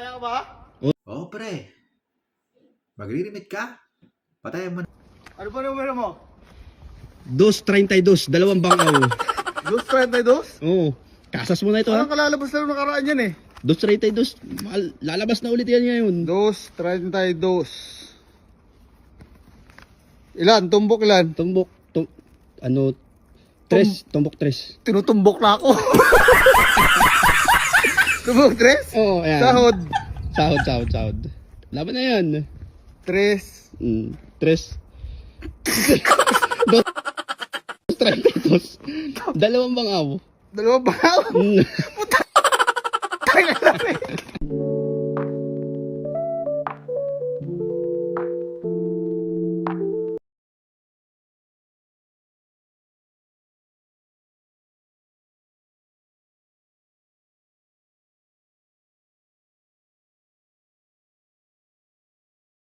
Patay ka ba? Oo, pre. Magre-remit ka? Patayan mo. Ano ba numero mo? 232, dalawang bangaw. 232? Oo. Kasas mo na ito, ha? Parang kalalabas na nung nakaraan yan eh. 232. Lalabas na ulit yan ngayon. 232. Ilan? Tumbok ilan? Tumbok. Ano? Tres. Tumbok tres. Tinutumbok na ako. Tumbok 3? Oo, ayan. Sahod. Laban na yan. 3. Tres. 232. Dalawang bangaw. Dalawa ba? Mm. Tayo na lang eh.